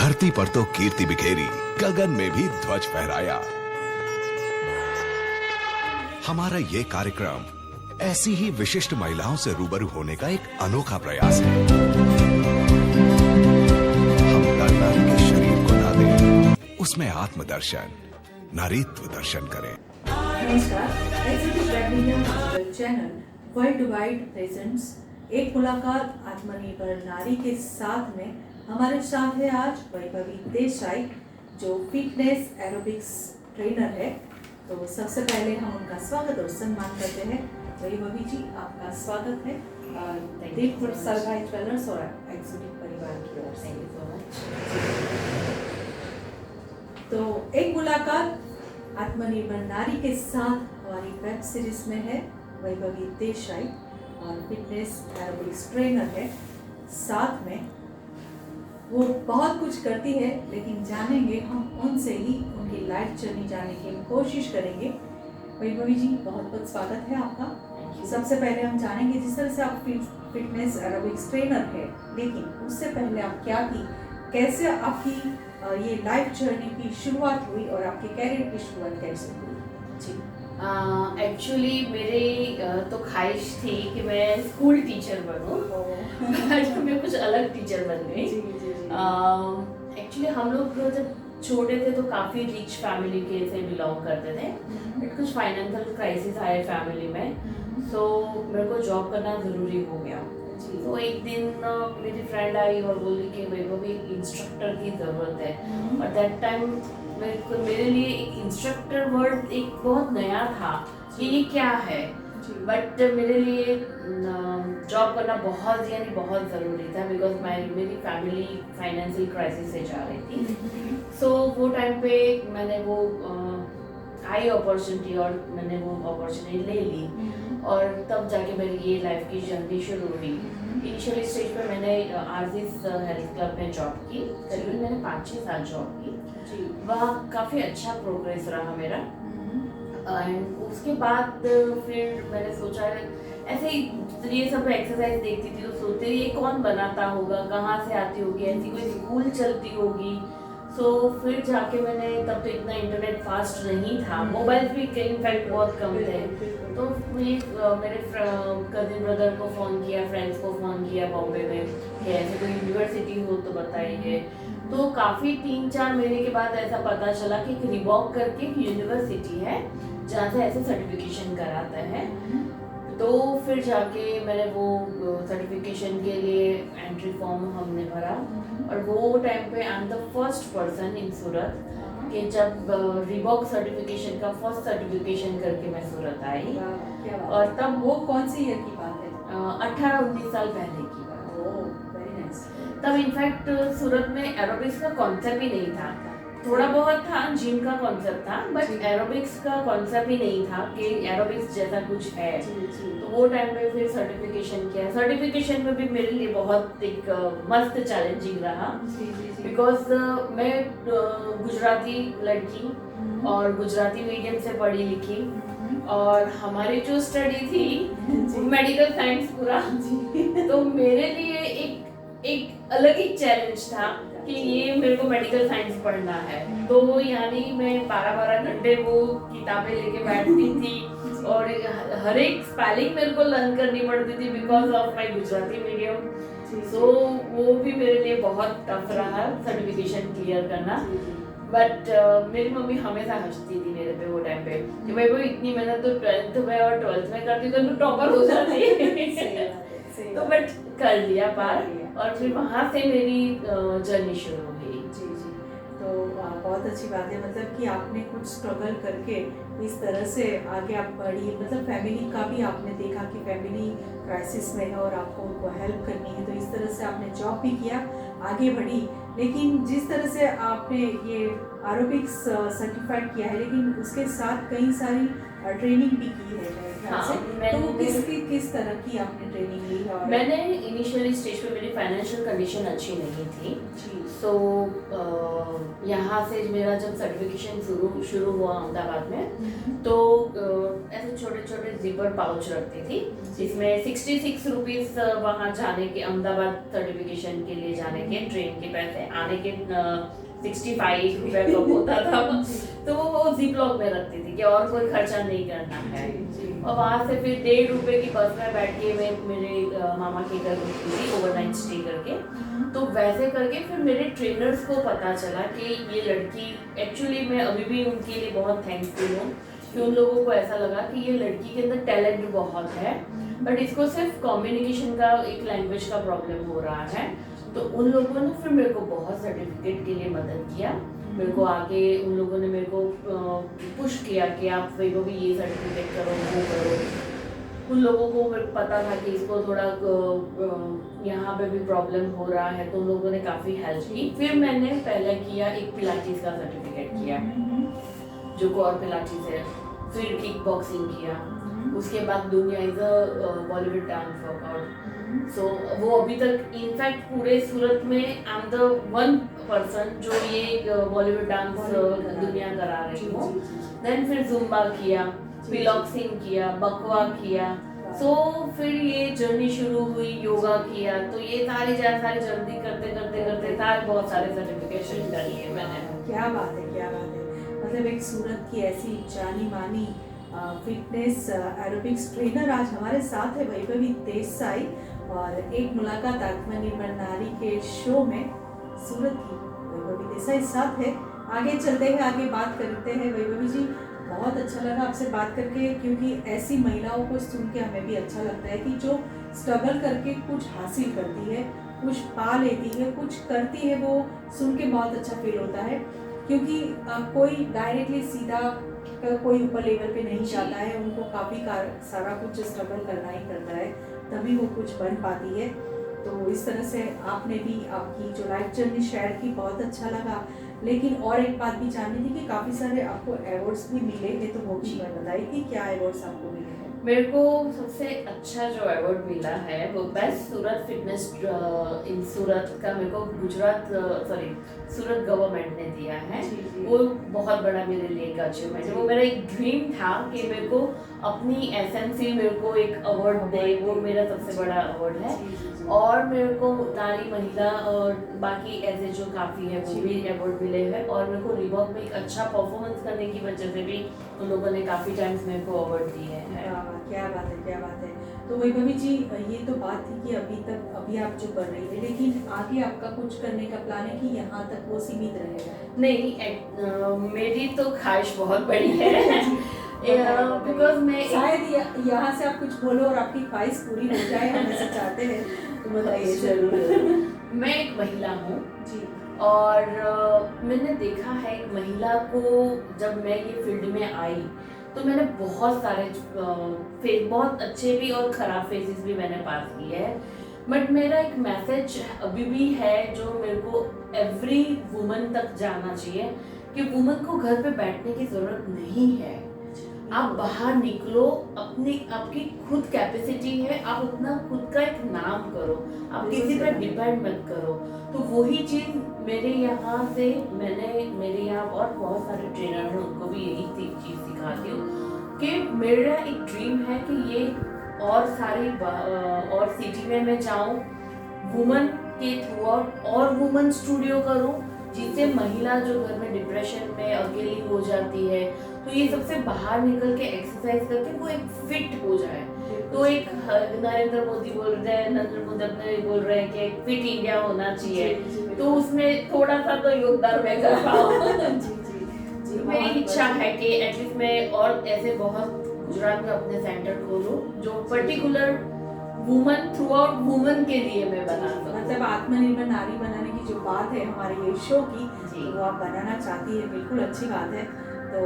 धरती पर तो कीर्ति बिखेरी, गगन में भी ध्वज फहराया। हमारा ये कार्यक्रम ऐसी ही विशिष्ट महिलाओं से रूबरू होने का एक अनोखा प्रयास है। हम नर नारी के शरीर को ना दें, उसमें आत्मदर्शन, नारीत्व दर्शन करें। नमस्कार, executive webinar channel world wide presents एक मुलाकात आत्मनिर्भर नारी के साथ में। हमारे साथ है आज वैभवी देसाई, जो फिटनेस एरोबिक्स ट्रेनर है। तो सबसे पहले हम उनका स्वागत और सम्मान करते हैं। वैभवी जी, आपका स्वागत है दीपपुर सरभाई ज्वेलर्स और एग्जीक्यूटिव परिवार की ओर से। तो एक मुलाकात आत्मनिर्भर नारी के साथ हमारी वेब सीरीज में है। वैभवी देसाई और फिटनेस एरोबिक्स ट्रेनर है। साथ में वो बहुत कुछ करती है, लेकिन जानेंगे हम उनसे ही उनकी लाइफ जर्नी जानने की कोशिश करेंगे। वैभवी जी, बहुत बहुत स्वागत है आपका। सबसे पहले हम जानेंगे, जिस तरह से आप फिटनेस एरोबिक्स ट्रेनर है, लेकिन उससे पहले आप क्या थी, कैसे आपकी ये लाइफ जर्नी की शुरुआत हुई और आपके कैरियर की शुरुआत कैसे हुई? जी, एक्चुअली मेरे तो ख्वाहिश थी कि मैं स्कूल टीचर बनूं। आज मैं कुछ अलग टीचर बन गई। एक्चुअली हम लोग जब छोटे थे तो काफ़ी रिच फैमिली के से बिलोंग करते थे, बट कुछ फाइनेंशियल क्राइसिस आए फैमिली में, तो मेरे को जॉब करना ज़रूरी हो गया। तो एक दिन मेरी फ्रेंड आई और बोली कि वैभवी इंस्ट्रक्टर की ज़रूरत है। और दैट टाइम मेरे लिए एक इंस्ट्रक्टर वर्ड एक बहुत नया था कि ये क्या है, बट मेरे लिए जॉब करना बहुत ज़रूरी था, बिकॉज मेरी फैमिली फाइनेंशियल क्राइसिस से जा रही थी। सो वो टाइम पे मैंने वो आई अपॉर्चुनिटी और मैंने वो अपॉर्चुनिटी ले ली, और तब जाके मेरी ये लाइफ की जर्नी शुरू हुई। इनिशियल स्टेज पर मैंने आरजीस हेल्थ क्लब में जॉब की। करीबन मैंने 5-6 साल जॉब की। वहाँ काफ़ी अच्छा प्रोग्रेस रहा मेरा। एंड उसके बाद फिर मैंने सोचा, ऐसे ही ये सब एक्सरसाइज देखती थी तो सोचते ये कौन बनाता होगा, कहाँ से आती होगी, ऐसी कोई स्कूल चलती होगी। सो फिर जाके मैंने, तब तो इतना इंटरनेट फास्ट नहीं था, मोबाइल भी इनफैक्ट बहुत कम थे, तो मेरे कजिन ब्रदर को फ़ोन किया, फ्रेंड्स को फ़ोन किया बॉम्बे में कि ऐसे कोई यूनिवर्सिटी हो तो बताइए। तो काफ़ी 3-4 महीने के बाद ऐसा पता चला कि एक रिबॉक करके एक यूनिवर्सिटी है जहाँ से ऐसे सर्टिफिकेशन कराता है। तो फिर जाके मैंने वो सर्टिफिकेशन के लिए एंट्री फॉर्म हमने भरा, और वो टाइम पे I am the first person in Surat कि जब रिबॉक सर्टिफिकेशन का फर्स्ट सर्टिफिकेशन करके मैं सूरत आई। और तब वो कौन सी ईयर की बात है? 18-19 साल पहले की बात। तब इनफैक्ट सूरत में एरोबिक्स का कॉन्सेप्ट ही नहीं था। थोड़ा बहुत था, जिम का कॉन्सेप्ट था, बट एरोबिक्स का कॉन्सेप्ट ही नहीं था कि एरोबिक्स जैसा कुछ है। तो वो टाइम पे फिर सर्टिफिकेशन किया। सर्टिफिकेशन में भी मेरे लिए बहुत एक मस्त चैलेंजिंग रहा, बिकॉज मैं गुजराती लड़की और गुजराती मीडियम से पढ़ी लिखी, और हमारी जो स्टडी थी मेडिकल साइंस पूरा, तो मेरे लिए एक अलग ही चैलेंज था कि ये मेरे को मेडिकल साइंस पढ़ना है। तो यानी मैं 12-12 घंटे वो किताबें लेके बैठती थी, और हर एक स्पेलिंग मेरे को लर्न करनी पड़ती थी because of my Gujarati medium. So वो भी मेरे लिए बहुत टफ रहा सर्टिफिकेशन क्लियर करना। बट मेरी मम्मी हमेशा हंसती थी मेरे पे वो टाइम पे कि भाई वो इतनी मेहनत तो 12th में और 12th में करती तो टॉपर हो जाती। तो बट कर लिया पार, और फिर वहाँ से मेरी जर्नी शुरू हुई। जी, तो बहुत अच्छी बात है, मतलब कि आपने कुछ स्ट्रगल करके इस तरह से आगे आप बढ़ी। मतलब फैमिली का भी आपने देखा कि फैमिली क्राइसिस में है और आपको उनको हेल्प करनी है, तो इस तरह से आपने जॉब भी किया, आगे बढ़ी। लेकिन जिस तरह से आपने ये एरोबिक्स सर्टिफाइड किया है, लेकिन उसके साथ कई सारी ट्रेनिंग भी की है मेरे ख्याल हाँ, से। तो मैंने- किस तरह की आपने ट्रेनिंग ली है? और मैंने इनिशियली स्टेज पे मेरी फाइनेंशियल कंडीशन अच्छी नहीं थी, जी सो यहाँ से मेरा जब सर्टिफिकेशन शुरू हुआ अहमदाबाद में, तो ऐसे छोटे छोटे जिपर पाउच रखती थी जिसमें 66 रुपीज़ वहाँ जाने के, अहमदाबाद सर्टिफिकेशन के लिए जाने के ट्रेन के पैसे, आने के 65 रुपये का होता था। तो वो जिप लॉक में रखती थी कि और कोई खर्चा नहीं करना है। और वहाँ से फिर 1.5 रुपये की बस में बैठ के मैं मेरे मामा के घर रुकती थी ओवरनाइट स्टे करके। तो वैसे करके फिर मेरे ट्रेनर्स को पता चला कि ये लड़की, एक्चुअली मैं अभी भी उनके लिए बहुत थैंकफुल हूँ कि उन लोगों को ऐसा लगा कि ये लड़की के अंदर टैलेंट बहुत है, बट इसको सिर्फ कम्युनिकेशन का, एक लैंग्वेज का प्रॉब्लम हो रहा है। तो उन लोगों ने फिर मेरे को बहुत सर्टिफिकेट के लिए मदद किया। मेरे को आगे उन लोगों ने मेरे को पुश किया कि आप वैभवी ये सर्टिफिकेट करो, वो करो। उन लोगों को मेरे को पता था कि इसको थोड़ा यहाँ पे भी प्रॉब्लम हो रहा है, तो उन लोगों ने काफ़ी हेल्प की। फिर मैंने पहले किया एक पिलाटीज का सर्टिफिकेट किया, जो कोर पिलाटीज है। फिर किक बॉक्सिंग किया, उसके बाद दुनिया is a Bollywood dance workout. So वो अभी तक इनफैक्ट पूरे सूरत में I am the one person जो ये बॉलीवुड डांस दुनिया करा रही हूँ। देन फिर जुम्बा किया, पिलॉक्सिंग किया, बकवा किया। सो फिर ये जर्नी शुरू हुई, योगा किया। तो ये सारी जर्नी करते करते करते सारे बहुत सारे सर्टिफिकेशन कर लिए मैंने। क्या बात है, क्या बात है। मतलब एक सूरत की ऐसी जानी मानी फिटनेस एरोबिक्स ट्रेनर आज हमारे साथ है, वैभवी देसाई। और एक मुलाकात आत्मनिर्भर नारी के शो में सूरत की वैभवी देसाई साथ है। आगे चलते हैं, आगे बात करते हैं। वैभवी जी, बहुत अच्छा लगा आपसे बात करके, क्योंकि ऐसी महिलाओं को सुन के हमें भी अच्छा लगता है कि जो स्ट्रगल करके कुछ हासिल करती है, कुछ पा लेती है, कुछ करती है, वो सुन के बहुत अच्छा फील होता है। क्योंकि कोई डायरेक्टली सीधा कोई ऊपर लेवल पे नहीं जाता है, उनको काफ़ी सारा कुछ स्ट्रगल करना ही करता है, तभी वो कुछ बन पाती है। तो इस तरह से आपने भी आपकी जो लाइफ जर्नी शेयर की, बहुत अच्छा लगा। लेकिन और एक बात भी जाननी थी कि काफ़ी सारे आपको अवार्ड्स भी मिले हैं, तो वो भी बताइए कि क्या अवार्ड्स आपको मिले हैं? मेरे को सबसे अच्छा जो अवार्ड मिला है वो बेस्ट सूरत फिटनेस इन सूरत का मेरे को सूरत गवर्नमेंट ने दिया है। वो बहुत बड़ा मेरे लिए एक अचीवमेंट है। वो मेरा एक ड्रीम था कि मेरे को अपनी एसएमसी मेरे को एक अवार्ड दे, वो मेरा सबसे बड़ा अवार्ड है। और मेरे को नारी, महिला और बाकी ऐसे जो काफ़ी है वो भी अवार्ड मिले हैं। और मेरे को रिबॉक में एक अच्छा परफॉर्मेंस करने की वजह से भी उन लोगों ने काफ़ी टाइम्स मेरे को अवार्ड दिए हैं। क्या बात है, क्या बात है। तो वैभवी जी, ये तो बात थी कि अभी आप जो कर रही है, लेकिन आगे आपका कुछ करने का प्लान है कि यहाँ तक वो सीमित रहेगा? नहीं, मेरी तो ख्वाहिश बहुत बड़ी है बिकॉज मैं शायद यहाँ से आप कुछ बोलो और आपकी ख्वाहिश पूरी हो जाए, हम ऐसा चाहते हैं, तो बताइए। जरूर। मैं एक महिला हूँ जी, और मैंने देखा है एक महिला को, जब मैं ये फील्ड में आई तो मैंने बहुत सारे बहुत अच्छे भी और ख़राब फेजेस भी मैंने पास किए हैं। बट मेरा एक मैसेज अभी भी है जो मेरे को एवरी वुमन तक जाना चाहिए कि वुमन को घर पे बैठने की ज़रूरत नहीं है। आप बाहर निकलो, आपकी खुद कैपेसिटी है, आप अपना खुद का एक नाम करो, आप किसी पर डिपेंड मत करो। तो वही चीज़ मेरे यहाँ से मेरे यहाँ और बहुत सारे ट्रेनर हैं, उनको भी यही चीज़ सिखाती हूँ कि मेरा एक ड्रीम है कि ये और सारी और सिटी में मैं जाऊँ, वुमन के थ्रू और वुमन स्टूडियो करूँ, जिससे महिला जो घर में डिप्रेशन में अकेली हो जाती है, तो ये सबसे बाहर निकल के एक्सरसाइज करके वो एक फिट हो जाए। तो एक नरेंद्र मोदी बोल रहे हैं कि एक फिट इंडिया होना चाहिए, तो उसमें थोड़ा सा तो योगदान मैं कर पाऊँ। मेरी इच्छा है कि एटलीस्ट मैं और ऐसे बहुत गुजरात में अपने सेंटर खोलूँ जो particular woman through out woman के लिए मैं बना सकूँ। मतलब आत्मनिर्भर नारी बनाने की जो बात है हमारे ये शो की, तो वो आप बनाना चाहती है, बिल्कुल अच्छी बात है। तो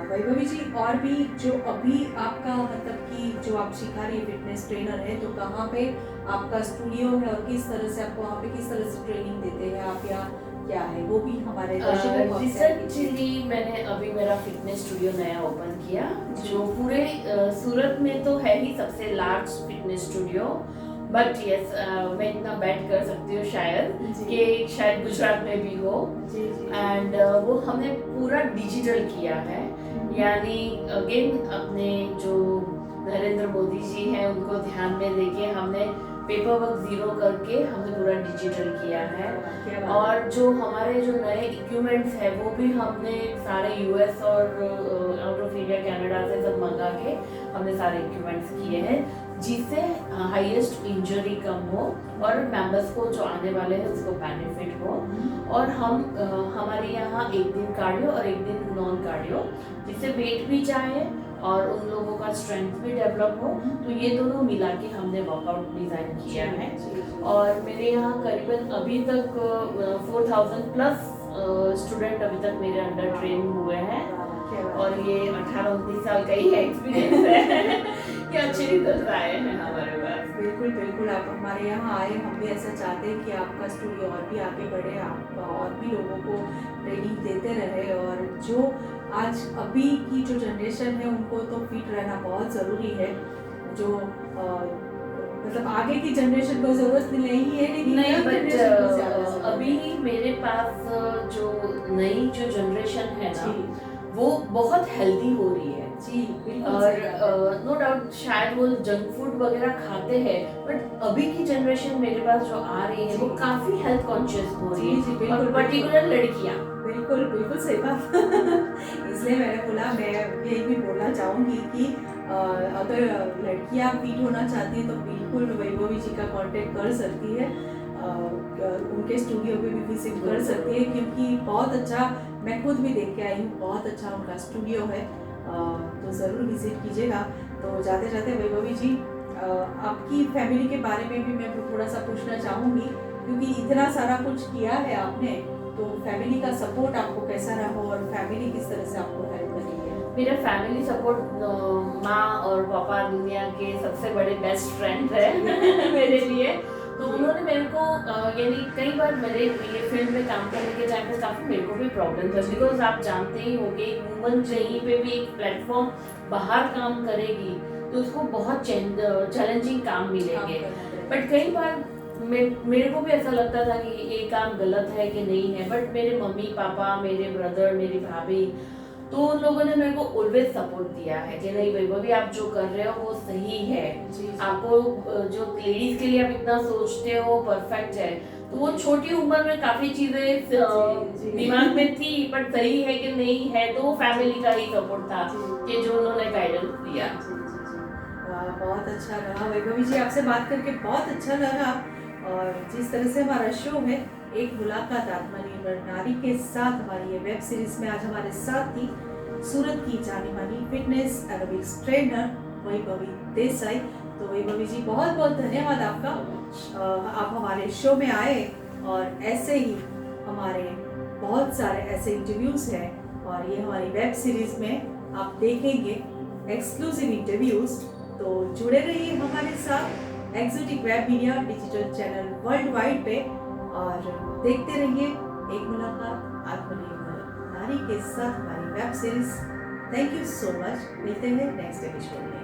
वैभवी जी, और भी जो अभी आपका मतलब कि जो आप सिखा रही है, फिटनेस ट्रेनर है, तो कहाँ पे आपका स्टूडियो है और किस तरह से आपको वहाँ पे किस तरह से ट्रेनिंग देते हैं आप, या क्या है वो भी हमारे दर्शकों को रिसेंटली मैंने अभी मेरा फिटनेस स्टूडियो नया ओपन किया, जो पूरे सूरत में तो है ही सबसे large fitness studio, but yes मैं इतना बेट कर सकती हूँ शायद कि शायद गुजरात में भी हो। एंड वो हमने पूरा डिजिटल किया है, यानी अगेन अपने जो नरेंद्र मोदी जी हैं उनको ध्यान में लेके हमने पेपर वर्क जीरो करके हमने पूरा डिजिटल किया है। और जो हमारे जो नए इक्विपमेंट्स है वो भी हमने सारे यूएस और आउट ऑफ इंडिया कनाडा से सब मंगा के हमने सारे इक्विपमेंट्स किए हैं, जिससे हाईएस्ट इंजरी कम हो और मेंबर्स को जो आने वाले हैं उसको बेनिफिट हो। और हम हमारे यहाँ एक दिन कार्डियो और एक दिन नॉन कार्डियो, जिससे वेट भी जाए और उन लोगों का स्ट्रेंथ भी डेवलप हो, तो ये दोनों मिला के हमने वर्कआउट डिज़ाइन किया है। और मेरे यहाँ करीबन अभी तक 4000 प्लस स्टूडेंट अभी तक मेरे अंडर ट्रेन हुए हैं, और ये 18-19 साल का ही एक्सपीरियंस है कि अच्छे रिजल्ट आए हैं हमारे पास। बिल्कुल बिल्कुल, आप हमारे यहाँ आए, हम भी ऐसा चाहते हैं कि आपका स्टूडियो और भी आगे बढ़े, आप और भी लोगों को ट्रेनिंग देते रहे। और जो आज अभी की जो जनरेशन है उनको तो फिट रहना बहुत ज़रूरी है, जो मतलब आगे की जनरेशन को ज़रूरत नहीं है, लेकिन नहीं, बट अभी मेरे पास जो नई जो जनरेशन है ना वो बहुत हेल्दी हो रही है जी। और नो डाउट शायद वो जंक फूड वगैरह खाते हैं, बट अभी की जनरेशन मेरे पास जो आ रही है वो काफी हेल्थ कॉन्शियस हो रही है, और पर्टिकुलर लड़कियां। बिल्कुल बिल्कुल सही बात इसलिए मैंने बोला, मैं यही भी बोलना चाहूँगी कि अगर लड़कियां फिट होना चाहती हैं तो बिल्कुल वैभवी जी का कांटेक्ट कर सकती है, उनके स्टूडियो पे भी विजिट कर सकती है, क्योंकि बहुत अच्छा, मैं खुद भी देख के आई हूँ, बहुत अच्छा उनका स्टूडियो है, तो ज़रूर विजिट कीजिएगा। तो जाते जाते वैभवी जी, आपकी फैमिली के बारे में भी मैं थोड़ा सा पूछना चाहूँगी, क्योंकि इतना सारा कुछ किया है आपने, तो फैमिली का सपोर्ट आपको कैसा रहा और फैमिली किस तरह से आपको हेल्प करी है? मेरा फैमिली सपोर्ट, माँ और पापा दुनिया के सबसे बड़े बेस्ट फ्रेंड है मेरे लिए। तो उन्होंने मेरे को यानी कई बार मेरे ये फील्ड में काम करने के टाइम पे काफ़ी मेरे को भी प्रॉब्लम था, बिकॉज आप जानते ही हो कि वुमन कहीं पे भी एक प्लेटफॉर्म बाहर काम करेगी तो उसको बहुत चैलेंजिंग काम मिलेंगे। बट कई बार मेरे को भी ऐसा लगता था कि ये काम गलत है कि नहीं है, बट मेरे मम्मी पापा, मेरे ब्रदर, मेरी भाभी, तो उन लोगों ने मेरे को ऑलवेज सपोर्ट दिया है कि नहीं वैभवी आप जो कर रहे हो वो सही है, आपको जो लेडीज के लिए आप इतना सोचते हो परफेक्ट है। तो वो छोटी उम्र में काफी चीजें दिमाग में थी, बट सही है कि नहीं है, तो वो फैमिली का ही सपोर्ट था कि जो उन्होंने गाइडेंस दिया। बहुत अच्छा रहा वैभवी जी, आपसे बात करके बहुत अच्छा लगा। और जिस तरह से हमारा शो है एक मुलाकात आत्मनिर्भर नारी के साथ, हमारी ये वेब सीरीज में आज हमारे साथ थी सूरत की जानी मानी fitness aerobics trainer Vaibhavi Desai. तो वैभवी जी बहुत बहुत धन्यवाद आपका, आप हमारे शो में आए, और ऐसे ही हमारे बहुत सारे ऐसे इंटरव्यूज हैं, और ये हमारी वेब सीरीज में आप देखेंगे एक्सक्लूसिव इंटरव्यूज। तो जुड़े रहिए हमारे साथ exotic web media digital channel world wide पे, और देखते रहिए एक मुलाकात आत्मनिर्भर नारी के साथ हमारी web series. Thank you so much, मिलते हैं नेक्स्ट एपिसोड में।